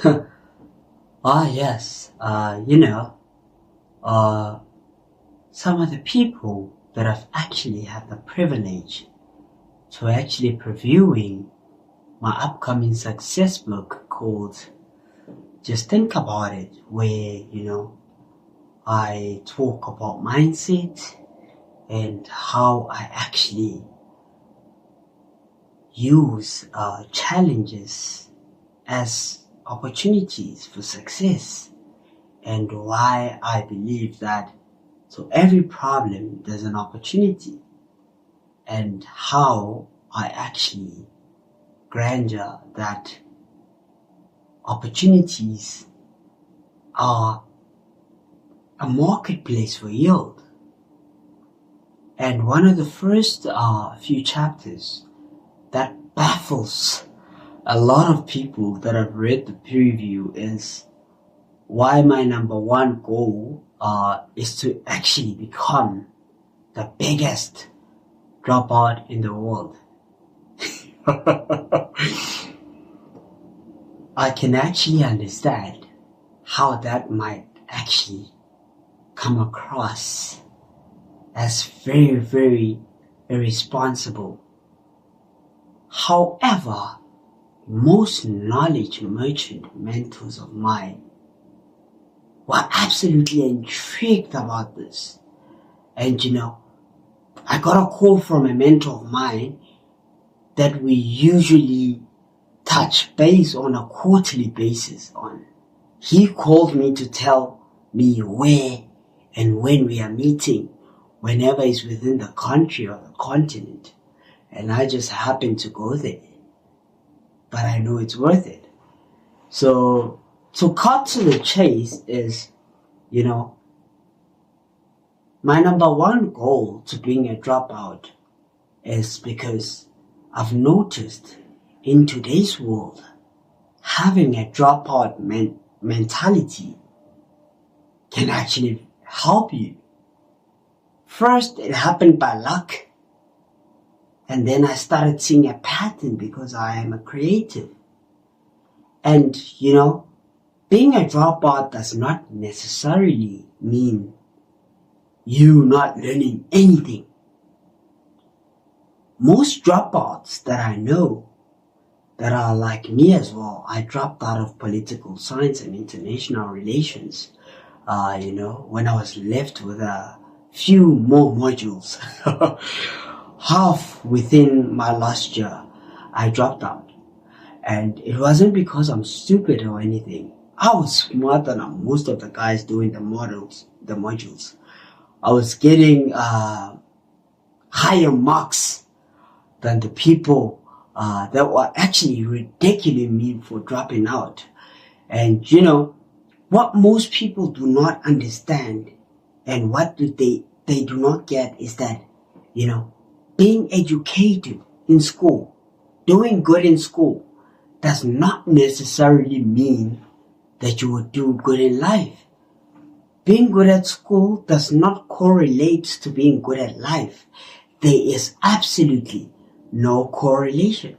Yes. Some of the people that have actually had the privilege to actually previewing my upcoming success book called Just Think About It, where, I talk about mindset and how I actually use challenges as opportunities for success, and why I believe that so every problem there's an opportunity, and how I actually grandeur that opportunities are a marketplace for yield. And one of the first few chapters that baffles a lot of people that have read the preview is why my number one goal is to actually become the biggest dropout in the world. I can actually understand how that might actually come across as very, very irresponsible. However, most knowledge merchant mentors of mine were absolutely intrigued about this. And I got a call from a mentor of mine that we usually touch base on a quarterly basis on. He called me to tell me where and when we are meeting, whenever it's within the country or the continent. And I just happened to go there. But I know it's worth it. So, to cut to the chase is, my number one goal to being a dropout is because I've noticed in today's world, having a dropout mentality can actually help you. First, it happened by luck. And then I started seeing a pattern because I am a creative. And, being a dropout does not necessarily mean you not learning anything. Most dropouts that I know that are like me as well, I dropped out of political science and international relations, when I was left with a few more modules. Half within my last year, I dropped out. And it wasn't because I'm stupid or anything. I was smarter than most of the guys doing the modules. I was getting higher marks than the people that were actually ridiculing me for dropping out. And what most people do not understand and what they do not get is that, being educated in school, doing good in school, does not necessarily mean that you will do good in life. Being good at school does not correlate to being good at life. There is absolutely no correlation.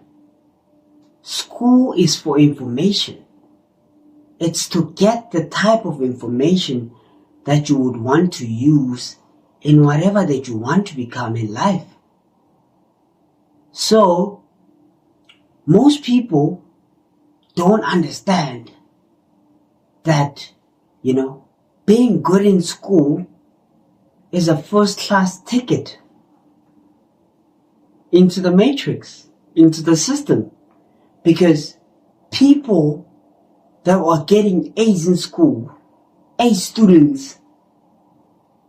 School is for information. It's to get the type of information that you would want to use in whatever that you want to become in life. So, most people don't understand that, being good in school is a first-class ticket into the matrix, into the system. Because people that were getting A's in school, A students,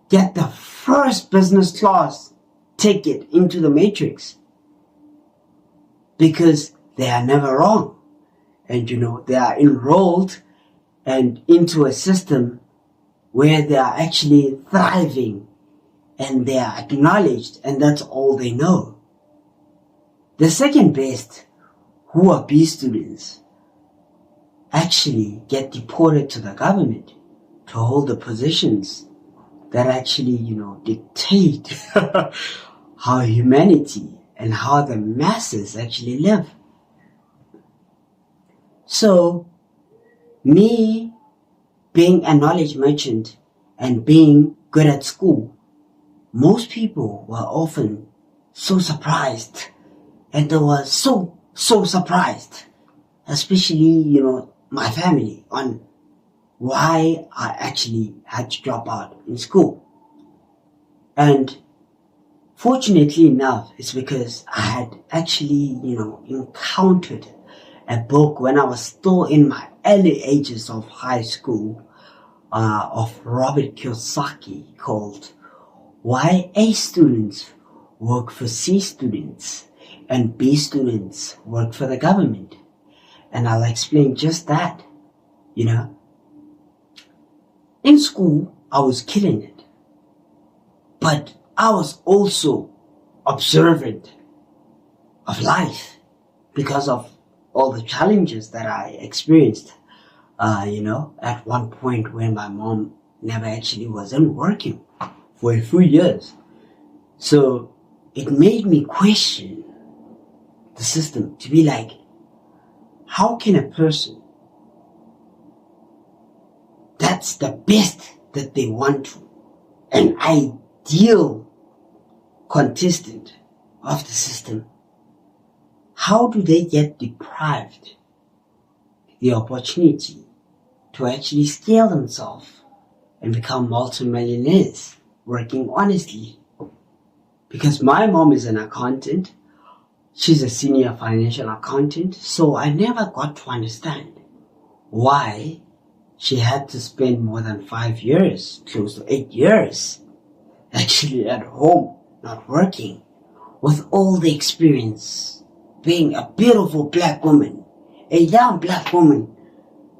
get the first business class ticket into the matrix. Because they are never wrong. And they are enrolled and into a system where they are actually thriving and they are acknowledged, and that's all they know. The second best, who are B students, actually get deported to the government to hold the positions that actually, dictate how humanity and how the masses actually live. So, Me being a knowledge merchant and being good at school, most people were often so surprised, and they were so surprised, especially, my family, on why I actually had to drop out in school. And fortunately enough, it's because I had actually, encountered a book when I was still in my early ages of high school, of Robert Kiyosaki, called Why A Students Work for C Students and B Students Work for the Government. And I'll explain just that. In school, I was killing it. But I was also observant of life because of all the challenges that I experienced, at one point when my mom never actually wasn't working for a few years. So it made me question the system, to be like, how can a person that's the best that they want to, an ideal contestant of the system, how do they get deprived the opportunity to actually scale themselves and become multimillionaires working honestly? Because my mom is an accountant, she's a senior financial accountant, so I never got to understand why she had to spend more than 5 years, close to 8 years, actually at home, not working, with all the experience, being a beautiful black woman, a young black woman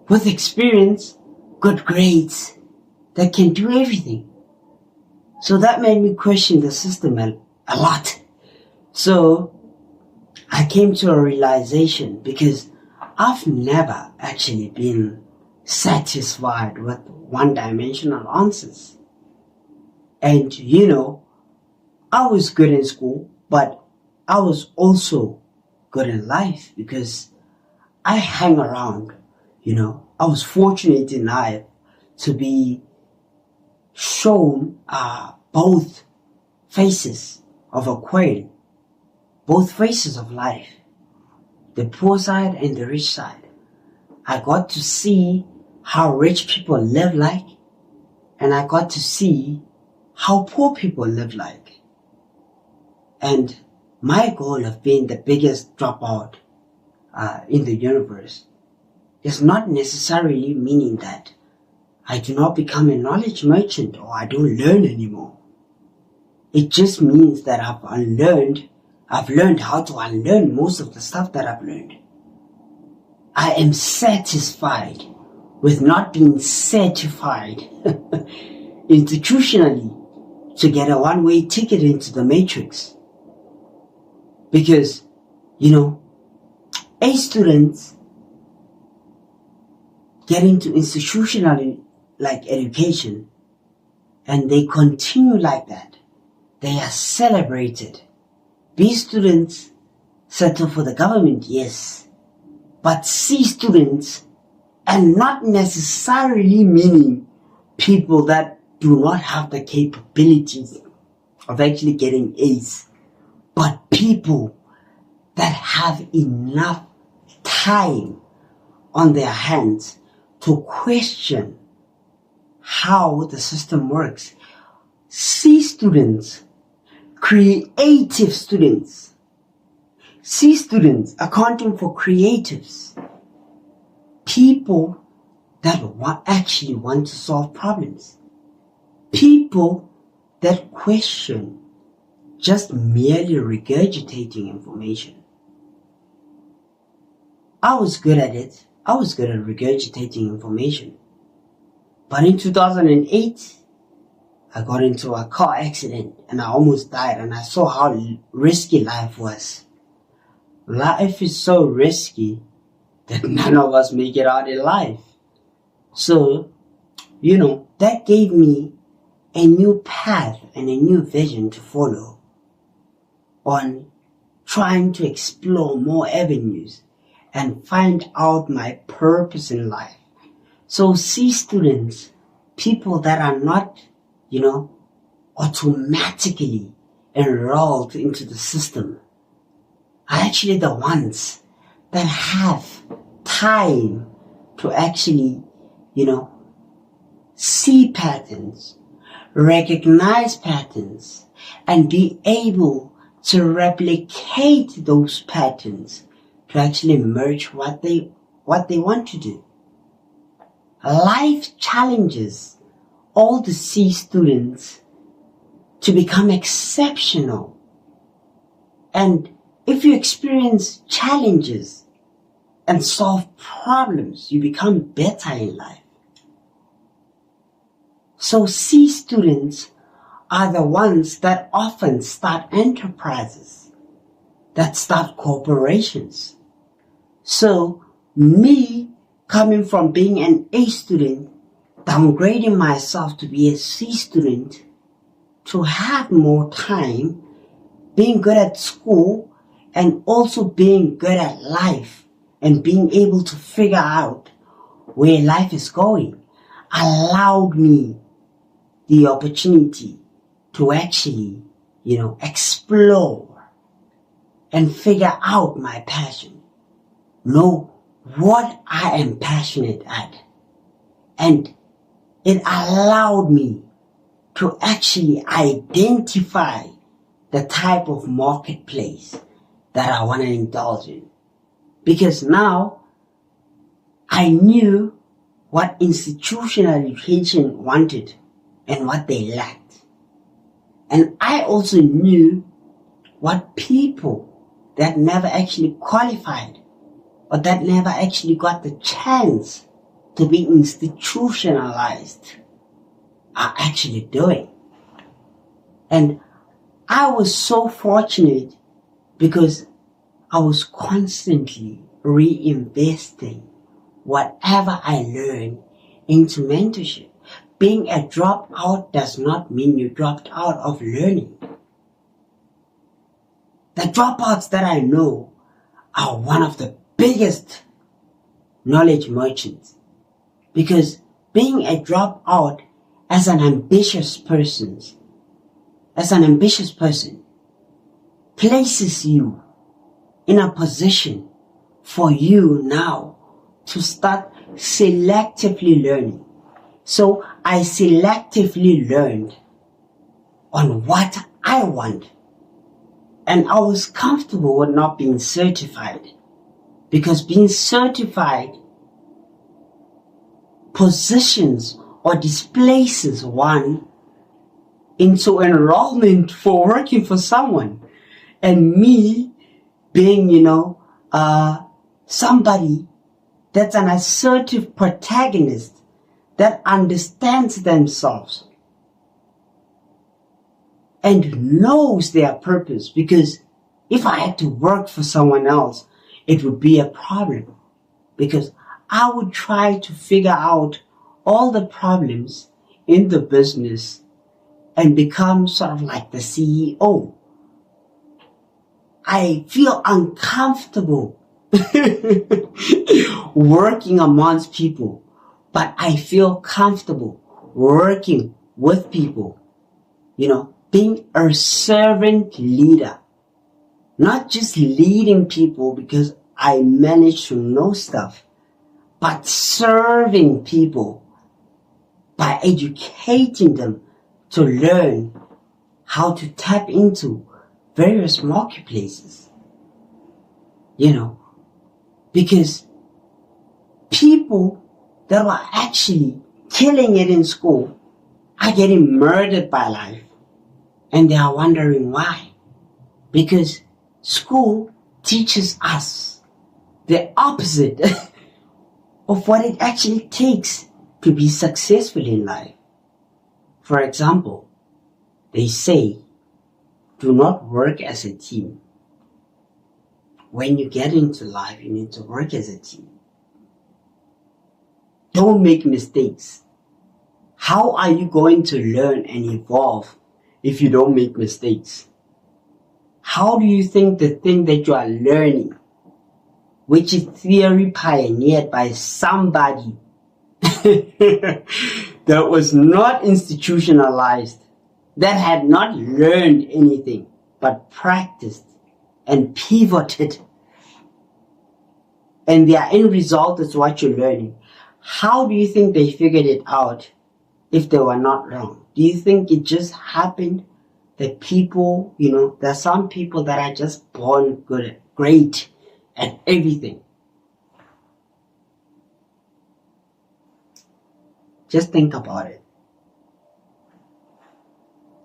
with experience, good grades, that can do everything. So that made me question the system a lot. So I came to a realization, because I've never actually been satisfied with one-dimensional answers. And I was good in school, but I was also good in life because I hang around, I was fortunate enough to be shown both faces of a coin, both faces of life, the poor side and the rich side. I got to see how rich people live like, and I got to see how poor people live like. And my goal of being the biggest dropout in the universe is not necessarily meaning that I do not become a knowledge merchant or I don't learn anymore. It just means that I've learned how to unlearn most of the stuff that I've learned. I am satisfied with not being certified institutionally to get a one-way ticket into the matrix. Because, A students get into institutional education and they continue like that. They are celebrated. B students settle for the government, yes. But C students, and not necessarily meaning people that do not have the capabilities of actually getting A's, but people that have enough time on their hands to question how the system works. C students, creative students, C students accounting for creatives, people that actually want to solve problems, people that question just merely regurgitating information. I was good at it. I was good at regurgitating information. But in 2008, I got into a car accident and I almost died, and I saw how risky life was. Life is so risky that none of us make it out alive. So, that gave me a new path and a new vision to follow on trying to explore more avenues and find out my purpose in life So C students, people that are not, automatically enrolled into the system, are actually the ones that have time to actually, see patterns, recognize patterns, and be able to replicate those patterns to actually merge what they want to do. Life challenges all the C students to become exceptional. And if you experience challenges and solve problems, you become better in life. So C students are the ones that often start enterprises, that start corporations. So me, coming from being an A student, downgrading myself to be a C student, to have more time, being good at school, and also being good at life, and being able to figure out where life is going, allowed me the opportunity to actually, explore and figure out my passion, know what I am passionate at. And it allowed me to actually identify the type of marketplace that I want to indulge in. Because now I knew what institutional education wanted and what they lacked. And I also knew what people that never actually qualified or that never actually got the chance to be institutionalized are actually doing. And I was so fortunate because I was constantly reinvesting whatever I learned into mentorship. Being a dropout does not mean you dropped out of learning. The dropouts that I know are one of the biggest knowledge merchants, because being a dropout as an ambitious person places you in a position for you now to start selectively learning. So I selectively learned on what I want. And I was comfortable with not being certified, because being certified positions or displaces one into enrollment for working for someone. And me being, somebody that's an assertive protagonist that understands themselves and knows their purpose, because if I had to work for someone else, it would be a problem, because I would try to figure out all the problems in the business and become sort of like the CEO. I feel uncomfortable working amongst people, but I feel comfortable working with people, being a servant leader, not just leading people because I manage to know stuff, but serving people by educating them to learn how to tap into various marketplaces, because people that were actually killing it in school are getting murdered by life, and they are wondering why. Because school teaches us the opposite of what it actually takes to be successful in life. For example, they say, do not work as a team. When you get into life, you need to work as a team. Don't make mistakes. How are you going to learn and evolve if you don't make mistakes? How do you think the thing that you are learning, which is theory pioneered by somebody that was not institutionalized, that had not learned anything, but practiced and pivoted. And their end result is what you're learning. How do you think they figured it out if they were not wrong? Do you think it just happened that people, there are some people that are just born great at everything? Just think about it.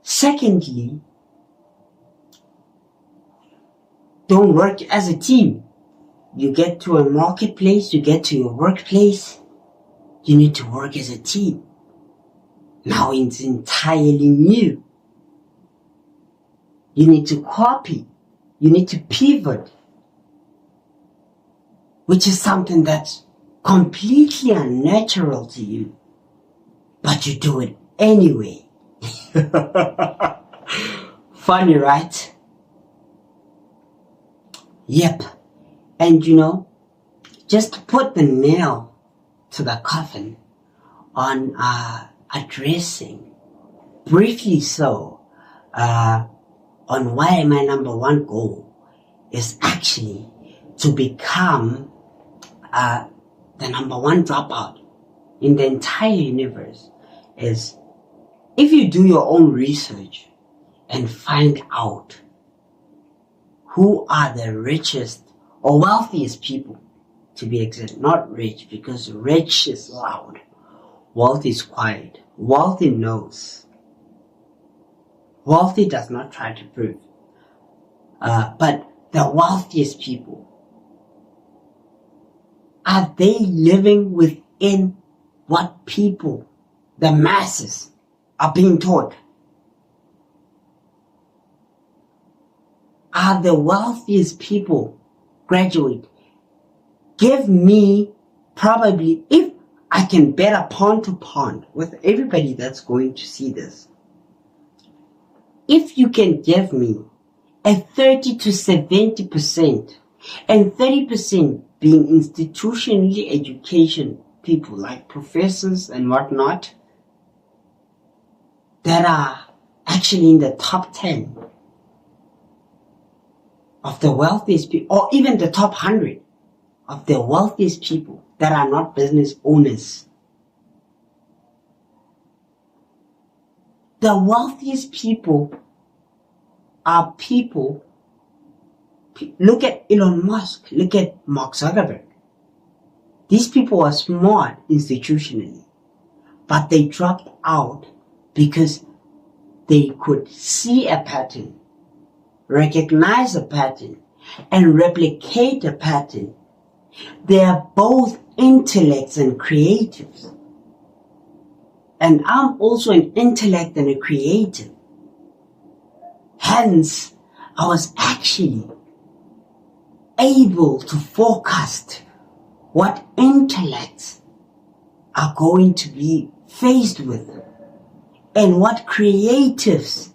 Secondly, don't work as a team. You get to a marketplace, you get to your workplace, you need to work as a team. Now it's entirely new. You need to copy. You need to pivot, which is something that's completely unnatural to you, but you do it anyway. Funny, right? Yep. And just to put the nail to the coffin on addressing, briefly so, on why my number one goal is actually to become the number one dropout in the entire universe, is if you do your own research and find out who are the richest or wealthiest people, to be exact, not rich, because rich is loud, wealthy is quiet, wealthy knows, wealthy does not try to prove, but the wealthiest people, are they living within what people, the masses, are being taught? Are the wealthiest people graduate? Give me, probably, if I can bet a pound to pound with everybody that's going to see this, if you can give me a 30 to 70%, and 30% being institutionally education people like professors and whatnot, that are actually in the top 10 of the wealthiest people, or even the top 100 of the wealthiest people that are not business owners. The wealthiest people are people, look at Elon Musk, look at Mark Zuckerberg. These people are smart institutionally, but they dropped out because they could see a pattern, recognize a pattern, and replicate a pattern. They are both intellects and creatives. And I'm also an intellect and a creative. Hence, I was actually able to forecast what intellects are going to be faced with and what creatives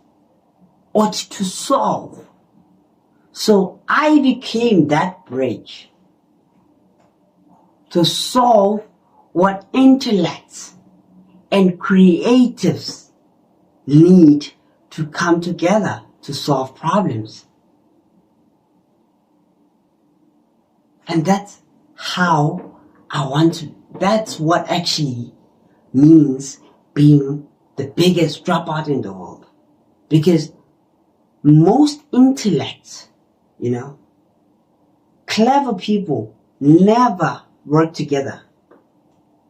ought to solve. So I became that bridge to solve what intellects and creatives need to come together to solve problems. And that's how I want to, that's what actually means being the biggest dropout in the world. Because most intellects, clever people never work together.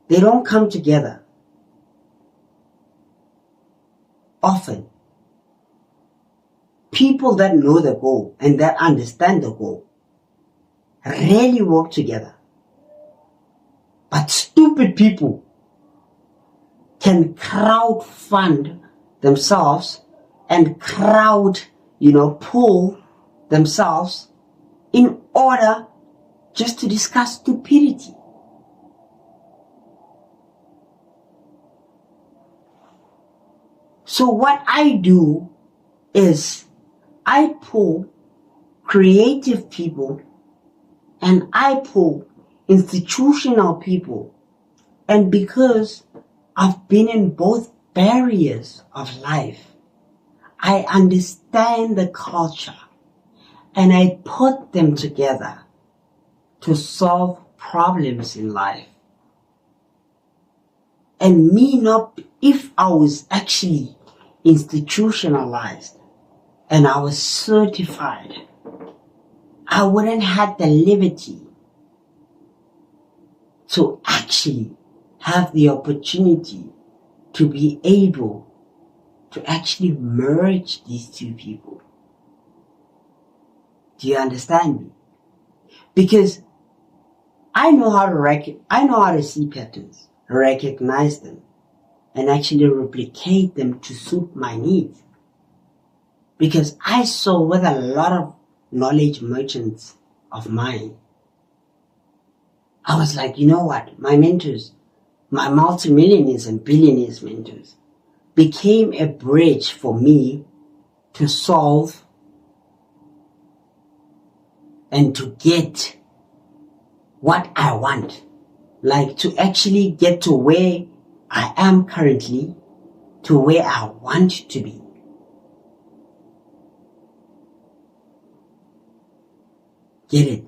They don't come together often. People that know the goal and that understand the goal rarely work together. But stupid people can crowdfund themselves and pull themselves in order just to discuss stupidity. So what I do is I pull creative people and I pull institutional people And because I've been in both barriers of life, I understand the culture and I put them together to solve problems in life. And if I was actually institutionalized and I was certified, I wouldn't have the liberty to actually have the opportunity to be able to actually merge these two people. Do you understand me? Because I know how to see patterns, recognize them, and actually replicate them to suit my needs. Because I saw with a lot of knowledge merchants of mine, I was like, you know what? My mentors, my multimillionaires and billionaires mentors, became a bridge for me to solve and to get what I want. Like to actually get to where I am currently, to where I want to be. Get it?